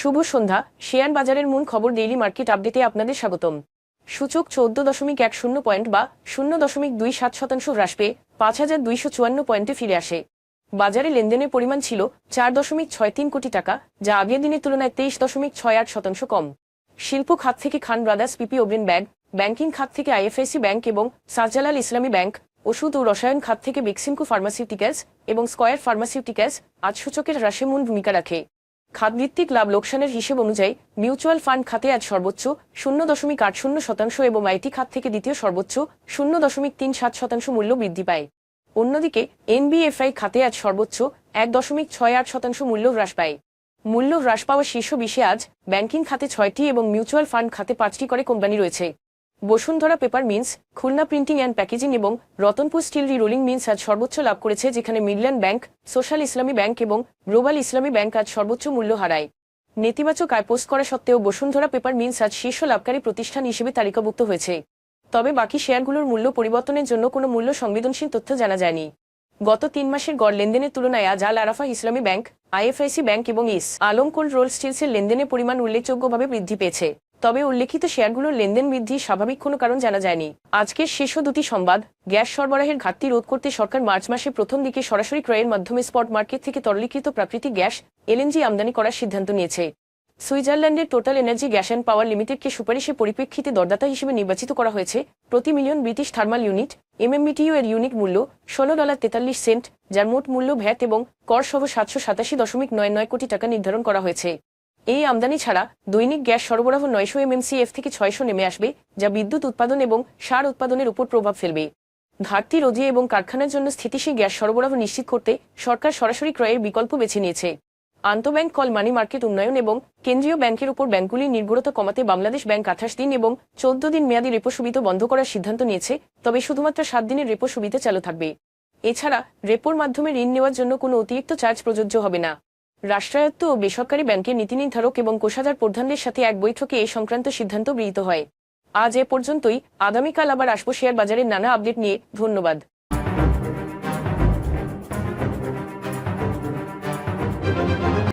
শুভ সন্ধ্যা। Share বাজারের মূল খবর ডেইলি মার্কেট আপডেটে আপনাদের স্বাগতম। সূচক 14.10 পয়েন্ট বা 0.27% হ্রাস পেয়ে 5,254 পয়েন্টে ফিরে আসে। বাজারে লেনদেনের পরিমাণ ছিল 4.63 কোটি টাকা, যা আগের দিনের তুলনায় 23.68% কম। শিল্প খাত থেকে খান ব্রাদার্স, পিপি ওব্রেন ব্যাংকিং খাত থেকে আইএফআইসি ব্যাংক এবং শাহজালাল ইসলামী ব্যাংক, ওষুধ ও রসায়ন খাত থেকে বেক্সিমকো ফার্মাসিউটিক্যালস এবং স্কয়ার ফার্মাসিউটিক্যালস আজ সূচকের হ্রাসে মূল ভূমিকা রাখে। খাতভিত্তিক লাভ লোকসানের হিসেব অনুযায়ী মিউচুয়াল ফান্ড খাতে আজ সর্বোচ্চ 0.80% এবং আইটি খাত থেকে দ্বিতীয় সর্বোচ্চ 0.37% মূল্য বৃদ্ধি পায়। অন্যদিকে এনবিএফআই খাতে আজ সর্বোচ্চ 1.68% মূল্য হ্রাস পায়। মূল্য হ্রাস পাওয়া শীর্ষ 20-এ আজ ব্যাংকিং খাতে 6টি এবং মিউচুয়াল ফান্ড খাতে 5টি করে কোম্পানি রয়েছে। Bashundhara paper mills, Khulna printing and packaging এবং রতনপুর স্টিল রোলিং মিলস আজ সর্বোচ্চ লাভ করেছে, যেখানে মিডল্যান্ড ব্যাংক, সোশ্যাল ইসলামী ব্যাংক এবং গ্লোবাল ইসলামী ব্যাংক আজ সর্বোচ্চ মূল্য হারায়। নেতিবাচক আয় পোস্ট করা সত্ত্বেও বসুন্ধরা পেপার মিলস আজ শীর্ষ লাভকারী প্রতিষ্ঠান হিসেবে তালিকাভুক্ত হয়েছে। তবে বাকি শেয়ারগুলোর মূল্য পরিবর্তনের জন্য কোনো মূল্য সংবেদনশীল তথ্য জানা যায়নি। গত 3 মাসের গড় লেনদেনের তুলনায় আজ আল আরাফা ইসলামী ব্যাংক, আইএফআইসি ব্যাংক এবং ইস আলম কোল্ড রোল স্টিলসের লেনদেনের পরিমাণ উল্লেখযোগ্যভাবে বৃদ্ধি পেয়েছে। তবে উল্লেখিত শেয়ারগুলোর লেনদেন বৃদ্ধির স্বাভাবিক কোনো কারণ জানা যায়নি। আজকের শীর্ষ দুটি সংবাদ: গ্যাস সরবরাহের ঘাটতি রোধ করতে সরকার মার্চ মাসের প্রথম দিকে সরাসরি ক্রয়ের মাধ্যমে স্পট মার্কেট থেকে তরলীকৃত প্রাকৃতিক গ্যাস এলএনজি আমদানি করার সিদ্ধান্ত নিয়েছে। সুইজারল্যান্ডের Total Energy Gas and Power লিমিটেডকে সুপারিশের পরিপ্রেক্ষিতে দরদাতা হিসেবে নির্বাচিত করা হয়েছে। প্রতি million British thermal unit MMBTU এর ইউনিট মূল্য $16.43, যার মোট মূল্য ভ্যাট এবং কর সহ 787.99 কোটি টাকা নির্ধারণ করা হয়েছে। এই আমদানি ছাড়া দৈনিক গ্যাস সরবরাহ 900 MMCF থেকে 600 নেমে আসবে, যা বিদ্যুৎ উৎপাদন এবং সার উৎপাদনের উপর প্রভাব ফেলবে। ঘাটতি রোধে এবং কারখানার জন্য স্থিতিশীল গ্যাস সরবরাহ নিশ্চিত করতে সরকার সরাসরি ক্রয়ের বিকল্প বেছে নিয়েছে। আন্তঃব্যাংক কল মানি মার্কেট উন্নয়ন এবং কেন্দ্রীয় ব্যাংকের উপর ব্যাংকগুলির নির্ভরতা কমাতে বাংলাদেশ ব্যাংক 28 দিন এবং 14 দিন মেয়াদী রেপো সুবিধা বন্ধ করার সিদ্ধান্ত নিয়েছে, তবে শুধুমাত্র 7 দিনের রেপো সুবিধা চালু থাকবে। এছাড়া রেপোর মাধ্যমে ঋণ নেওয়ার জন্য কোনো অতিরিক্ত চার্জ প্রযোজ্য হবে না। রাষ্ট্রায়ত্ত ও বেসরকারি ব্যাংকের নীতি নির্ধারক এবং কোষাগার প্রধানদের সাথে এক বৈঠকে এই সংক্রান্ত সিদ্ধান্ত গৃহীত হয়। আজ এ পর্যন্তই। আগামীকাল আবার আসবো শেয়ার বাজারের নানা আপডেট নিয়ে। ধন্যবাদ।